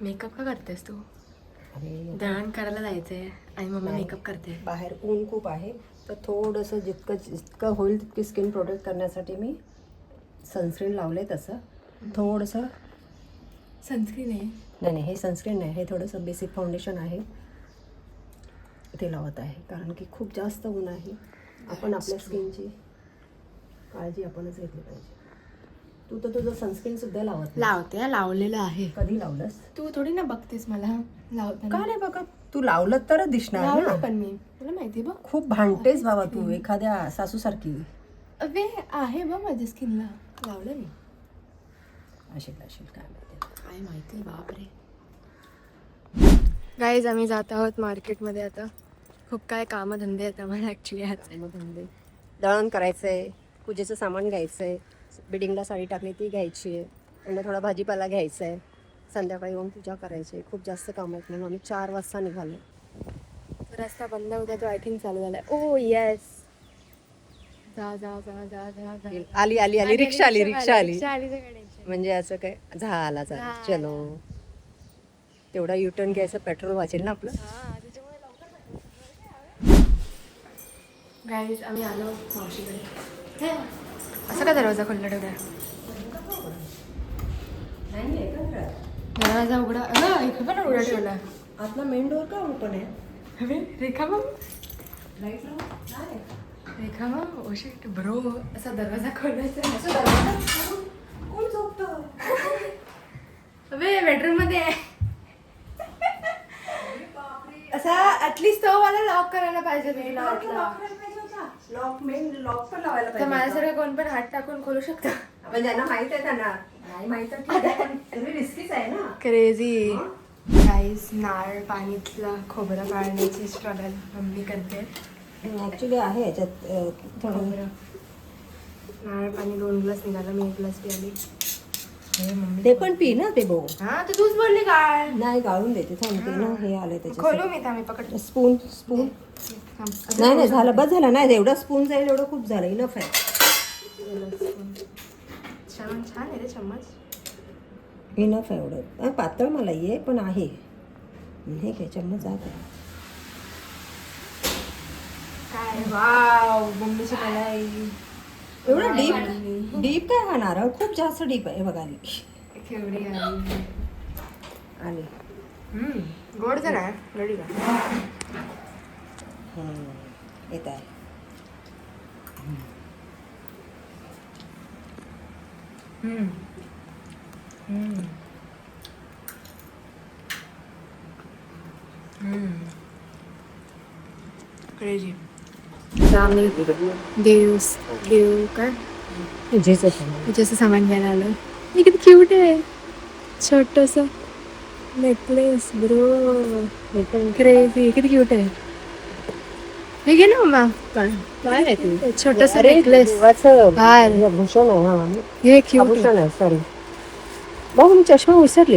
Makeup का करतेस तू? अरे दळण करायला जायचंय आणि मम्मी मेकअप करते. बाहेर ऊन खूप आहे, तर थोडंसं जितकं होईल तितकी स्किन प्रोटेक्ट करण्यासाठी मी सनस्क्रीन लावले. तसं थोडंसं सनस्क्रीन आहे? नाही, हे सनस्क्रीन नाही, हे थोडंसं बेसिक फाउंडेशन आहे ते लावत आहे, कारण की खूप जास्त ऊन आहे. आपण आपल्या स्किनची काळजी आपणच घेतली पाहिजे. तू तर तुझं सनस्क्रीन सुद्धा लावत लावते, लावलेलं आहे. कधी लावलंस? तू थोडी ना बघतेस मला लावताना. का नाही बघा, तू लावलं तर दिसणार ना. लावलं पण मी, तुला माहिती बघ. खूप भांडतेस बाबा तू, एखाद्या सासूसारखी. अबे आहे बघ माझ्या स्किनला, लावलं मी. असेल काय माहिती. काय माहिती, बापरे. गाईज आम्ही जात आहोत मार्केटमध्ये आता. खूप काय कामधंदे आहेत आम्हाला ॲक्च्युली आज. कामधंदे, दळण करायचं आहे, पूजेचं सामान घ्यायचं आहे, बिडिंगला साडी टाकली ती घ्यायची आहे, आणि थोडा भाजीपाला घ्यायचा आहे, संध्याकाळी येऊन पूजा करायची आहे. खूप जास्त काम आहेत म्हणून आम्ही 4 वाजता निघालो. रस्ता बंद होता तो आय थिंक चालू झालाय. ओ येस, जा जा जा जा जा जा. आली रिक्षा आली रिक्षा आली सगळ्यांची. म्हणजे असं काय झाला चलो, तेवढा युटर्न घ्यायचं, पेट्रोल वाचेल ना आपलं. गाईज आम्ही आलो मावशीकडे. असं का दरवाजा खोलला ठेवला? दरवाजा उघडा, इथे पण उघडा ठेवला. आपला मेन डोअर का ओपन आहे? अबे रेखा मग, लाईट लाव. रेखा मग, ओ शिट ब्रो, असा दरवाजा खोलायचा. कोण झोपतं? अबे बेडरूम मध्ये असा ऍटलीस्ट तो मला लॉक करायला पाहिजे. लॉक मेन लॉक पण लावायला तर पाहिजे. माझ्यासारखं कोण पण हात टाकून खोलू शकतं. पण ज्यांना माहित आहे त्यांना, नाही माहित तर ठीक आहे, पण रिस्कीच आहे ना. क्रेझी. गाईस नारळ पाणीतला खोबरं काढण्याची स्ट्रगल मम्मी करते. ऍक्च्युली आहे याच्यात थोडं. खोबरं नारळ पाणी 2 ग्लास निघाला, मी 1 ग्लास पिली. ते पण पी ना ते भाऊ. हा तर तूच बोलली काय? नाही गाळून देते, थांबते ना. हे आले त्याच्यात खोलू मी, थांबे पकड. स्पून. नाही झालं, बस झालं. नाही एवढं स्पून जाईल, एवढं खूप झालं, इनफ आहे. छान आहे रे चम्मच. इनफ आहे एवढं. पातळ मला ये पण आहे हे काय चम्मच जात आहे. काय वाव, मम्मीची मलाई. एवढं डीप काय हा नारळ? खूप जास्त डीप आहे. बघा आली केवढी आली. आली. गोड तर आहे, गडी का? येत आहे. क्रेझी. आम्ही देव काय पूजेचं सामान घ्यायला आलो. हे किती क्यूट आहे, छोटस नेकलेस ब्रो. क्रेझी, किती क्यूट आहे. हे घे ना मम्मा, छोटस नेकलेस. भूषण आहे. हे क्यूट भूषण आहे. सॉरी भाऊ, मी चष्मा विसरले.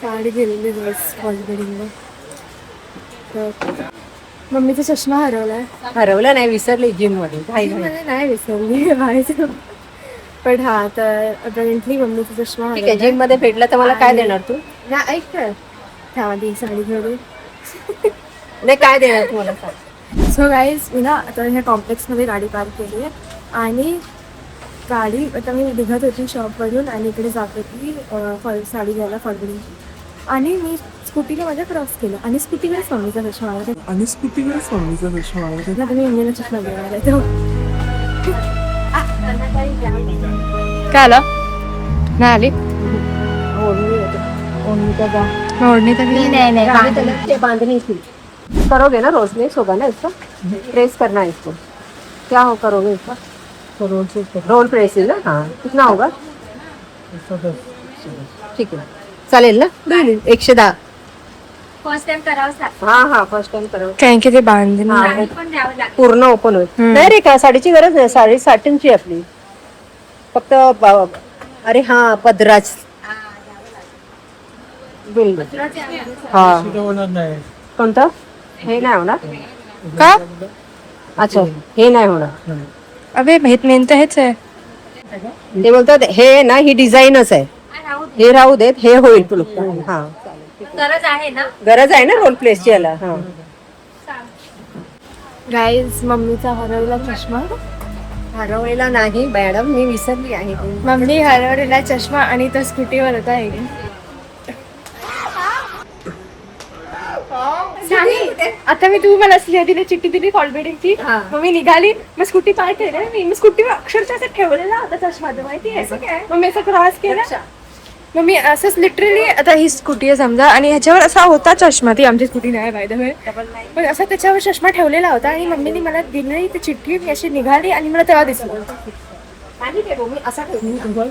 साडी गेलेली बस हॉस्पिटलला. मम्मीचा चष्मा हरवलाय. हरवलं नाही, विसरले जिम मध्ये. मला नाही विसरली व्हायचं. पण हा तर अपेरेंटली मम्मीचा चष्मा ठीक आहे, जिम मध्ये भेटला तर मला काय देणार तू? नाही ऐक तर, त्यामध्ये साडी घेऊन. नाही काय देणार तू मला सांग. सो गाईज मी ना आता ह्या कॉम्प्लेक्समध्ये गाडी पार्क केली आहे, आणि गाडी आता मी निघत होती शॉपवरून आणि इकडे जात होती साडी घ्यायला फॉरवर्डिंग. आणि मी स्कूटीने माझ्या क्रॉस केलं आणि स्कूटीकडे स्वामीचा चष्मा आला. आता मी मम्मीला चष्मा घेणार आहे तो. काय आलं? नाही आली ओढणी तर नहीं बांधनी थी. करोगे ना रोज में, होगा ना इसको प्रेस करना है इसको. क्या हो करोगे इसका? रोल प्रेस है ना. हाँ कितना होगा? ठीक है चालेल ना. 110. फर्स्ट टाइम करावं. हाँ फर्स्ट टाइम करो. कारण की ते बांधणी पण द्यावं लागतं. पूर्ण ओपन होईल. नाही रे का साडीची गरज नाही, साडी साठींची आपली फक्त. अरे हा पदराच बिल. हा कोणतं? हे नाही होणार का? अच्छा हे नाही होणार. अबे मेन तर हेच आहे. ते बोलतात हे ना ही डिझाईनच आहे, हे राहू देत, हे होईल तुला. हा गरज आहे ना. गरज आहे ना रोल प्लेसची याला. हा गाईज मम्मीचा हरवलेला चष्मा. हरवलेला नाही मॅडम, मी विसरली आहे. मम्मी हरवलेला चष्मा आणि तो स्कूटीवर होता आहे. आता मी तू मला असली दिली चिठ्ठी दिली कॉल बिल्डिंगची, मग मी निघाली, मग स्कूटी पार केली मी स्कूटीवर अक्षरशः असं ठेवलेला होता चष्मा, माहिती आहे. मग मी असं क्रॉस केला, मग मी असंच लिटरली, आता ही स्कूटी आहे समजा आणि ह्याच्यावर असा होता चष्मा, ती आमची स्कूटी नाही बाय द वे, पण असा त्याच्यावर चष्मा ठेवलेला होता आणि मम्मीने मला दिली ती चिठ्ठी, मी अशी निघाली आणि मला तेव्हा दिसलं. मी असा ठेवते,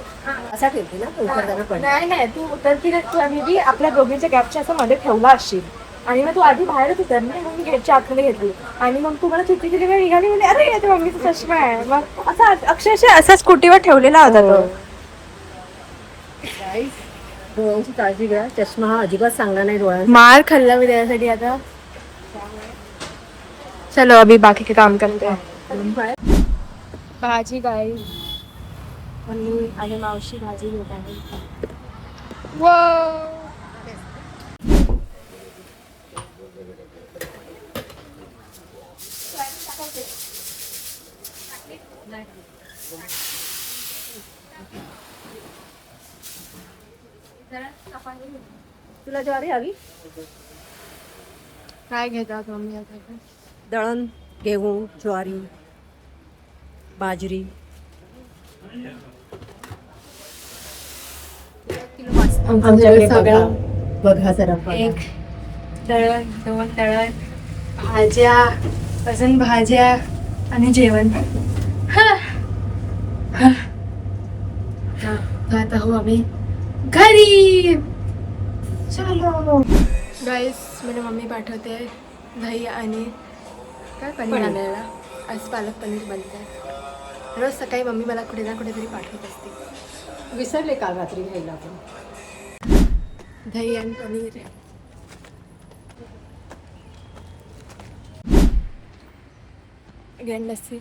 असा ठेवते ना उतरताना पण. नाही तू उतरती तू आम्ही बी आपल्या दोघींच्या गॅपच्या असं मध्ये ठेवला असशील आणि मग तू आधी बाहेरच उतरली, मग मी गेटच्या आतमध्ये घेतली आणि मग तू मला चिठ्ठी दिली, निघाली म्हणजे अरे यात मम्मीचा चष्मा आहे. मग असा अक्षरशः असा स्कूटीवर ठेवलेला होता तो. डोळ्यांची काळजी घ्या, चष्मा हा अजिबात चांगला नाही डोळ्यांचा. मार खाल्ला मी त्यासाठी आता. चलो अभी बाकी के काम करते हैं. भाजी गाई मम्मी आणि मावशी भाजी घेत आहे. तुला ज्वारी हवी? काय घेतात मम्मी आता? दळण, गेहूं, ज्वारी, बाजरी. आमच्याकडे सगळं बघा जरा. एक दळण, दोन दळण, भाज्या, अजून भाज्या आणि जेवण. आता हो आम्ही घरी. चलो गाईस, म्हणजे मम्मी पाठवते दही आणि काय पनीर आणायला. आज पालक पनीर बनत. रोज सकाळी मम्मी मला कुठे ना कुठेतरी पाठवत असते. विसरले काल रात्री घ्यायला पण. दही आणि पनीर. अगेन लस्सी.